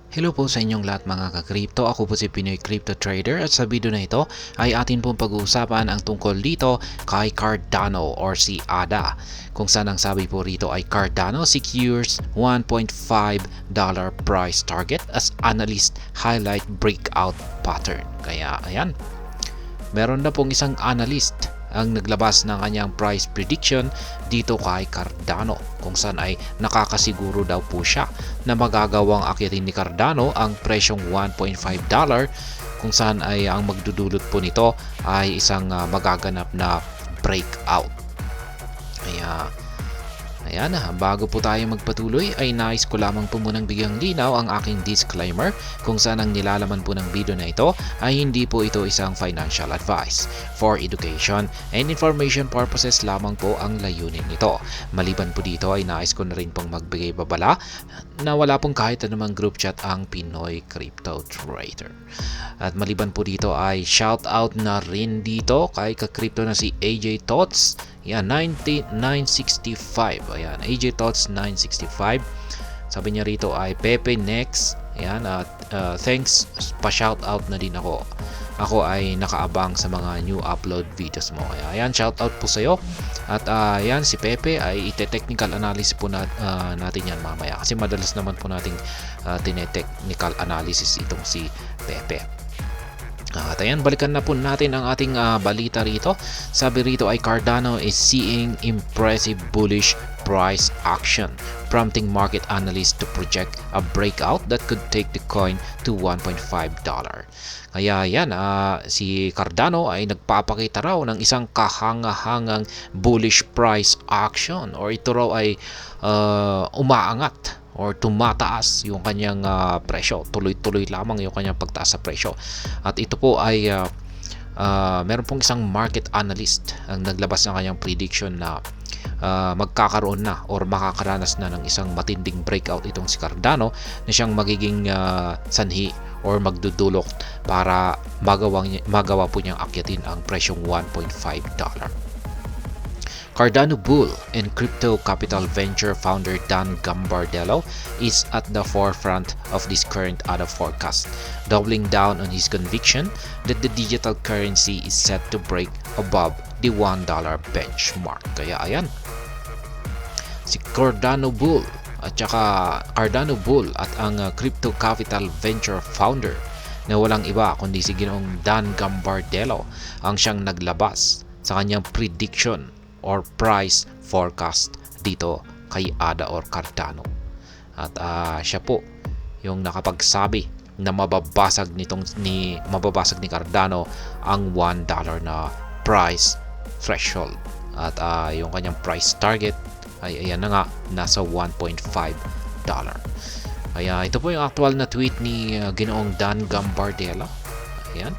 Hello po sa inyong lahat mga ka-crypto. Ako po si Pinoy Crypto Trader at sa video na ito ay atin pong pag-uusapan ang tungkol dito kay Cardano or si ADA. Kung saan ang sabi po rito ay Cardano secures $1.5 price target as analyst highlight breakout pattern. Kaya ayan, meron na pong isang analyst ang naglabas ng kanyang price prediction dito kay Cardano kung saan ay nakakasiguro daw po siya na magagawang akitin ni Cardano ang presyong $1.5 kung saan ay ang magdudulot po nito ay isang magaganap na breakout. Kaya ayan, bago po tayo magpatuloy ay nais ko lamang po munang bigyang linaw ang aking disclaimer kung saan ang nilalaman po ng video na ito ay hindi po ito isang financial advice. For education and information purposes lamang po ang layunin nito. Maliban po dito ay nais ko na rin pong magbigay babala na wala pong kahit anumang group chat ang Pinoy Crypto Trader. At maliban po dito ay shout out na rin dito kay ka-crypto na si AJ Tots. Yan, 965. Ayan, AJ Tots 965. Sabi niya rito ay Pepe Next. Ayan, at thanks, pa-shout out na din ako. Ako ay nakaabang sa mga new upload videos mo. Kaya ayan, shout out po sa iyo. At ayan, si Pepe ay ite-technical analysis po natin yan mamaya. Kasi madalas naman po nating tine-technical analysis itong si Pepe. At ayan, balikan na po natin ang ating balita rito. Sabi rito ay Cardano is seeing impressive bullish price action, prompting market analysts to project a breakout that could take the coin to $1.5. Kaya yan, si Cardano ay nagpapakita raw ng isang kahangahangang bullish price action or ito raw ay umaangat or tumataas yung kanyang presyo. Tuloy-tuloy lamang yung kanyang pagtaas sa presyo. At ito po ay meron pong isang market analyst ang naglabas ng kanyang prediction na magkakaroon na or makakaranas na ng isang matinding breakout itong si Cardano na siyang magiging sanhi or magdudulot para magawa po niyang akyatin ang presyong $1.5. Cardano bull and crypto capital venture founder Dan Gambardella is at the forefront of this current ADA forecast, doubling down on his conviction that the digital currency is set to break above the $1 benchmark. Kaya ayan, si Cardano bull at ang crypto capital venture founder na walang iba kundi si Ginoong Dan Gambardella ang siyang naglabas sa kanyang prediction or price forecast dito kay ADA or Cardano. At siya po yung nakapagsabi na mababasag ni Cardano ang $1 na price threshold. At yung kanyang price target ay ayan na nga, nasa $1.5. Kaya ito po yung actual na tweet ni Ginoong Dan Gambardella. Ayan.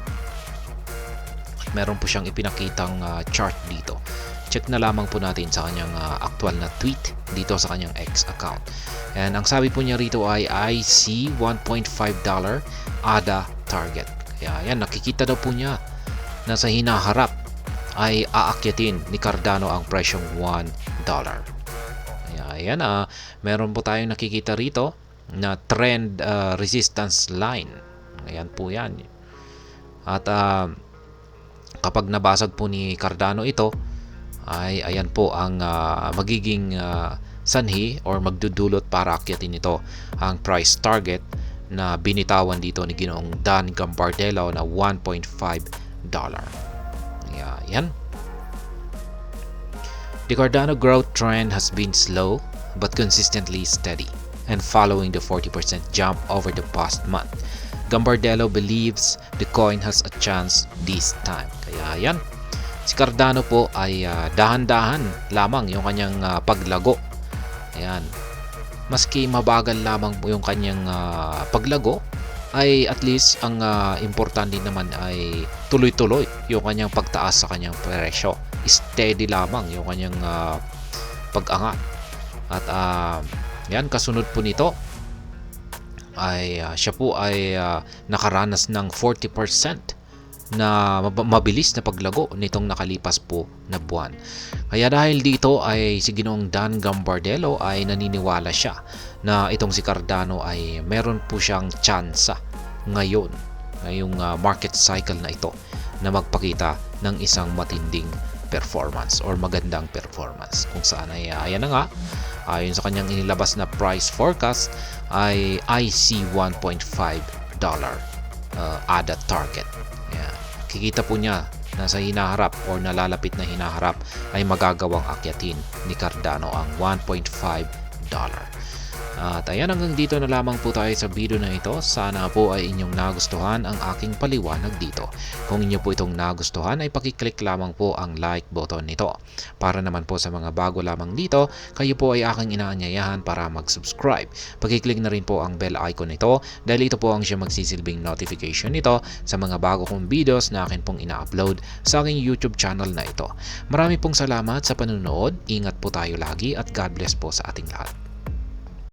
At meron po siyang ipinakitang chart dito. Check na lamang po natin sa kanyang actual na tweet dito sa kanyang X account. And ang sabi po niya rito ay I see $1.5 ADA target. Kaya yan, nakikita daw po niya na sa hinaharap ay aakyatin ni Cardano ang presyong $1. Kaya yan, meron po tayong nakikita rito na trend resistance line. Ayan po yan. At kapag nabasag po ni Cardano ito, ay ayan po ang magiging sanhi or magdudulot para akyatin nito ang price target na binitawan dito ni Ginoong Dan Gambardella na $1.5. Ayan. The Cardano growth trend has been slow but consistently steady and following the 40% jump over the past month. Gambardella believes the coin has a chance this time. Kaya ayan, si Cardano po ay dahan-dahan lamang yung kanyang paglago. Ayan. Maski mabagal lamang po yung kanyang paglago, ay at least ang importante naman ay tuloy-tuloy yung kanyang pagtaas sa kanyang presyo. Steady lamang yung kanyang pag-angat. At yan, kasunod po nito ay siya po ay nakaranas ng 40% na mabilis na paglago nitong nakalipas po na buwan. Kaya dahil dito ay si Ginoong Dan Gambardella ay naniniwala siya na itong si Cardano ay meron po siyang tsansa ngayong market cycle na ito na magpakita ng isang matinding performance or magandang performance, kung saan ay ayan na nga, ayon sa kanyang inilabas na price forecast ay IC $1.5 ADA target. Ayan. Kikita po niya na sa hinaharap or nalalapit na hinaharap ay magagawang akyatin ni Cardano ang $1.5. At ayan, hanggang dito na lamang po tayo sa video na ito. Sana po ay inyong nagustuhan ang aking paliwanag dito. Kung inyo po itong nagustuhan ay pakiclick lamang po ang like button nito. Para naman po sa mga bago lamang dito, kayo po ay aking inaanyayahan para mag-subscribe. Pakiclick na rin po ang bell icon nito dahil ito po ang siya magsisilbing notification nito sa mga bago kong videos na akin pong ina-upload sa aking YouTube channel na ito. Marami pong salamat sa panunood. Ingat po tayo lagi at God bless po sa ating lahat.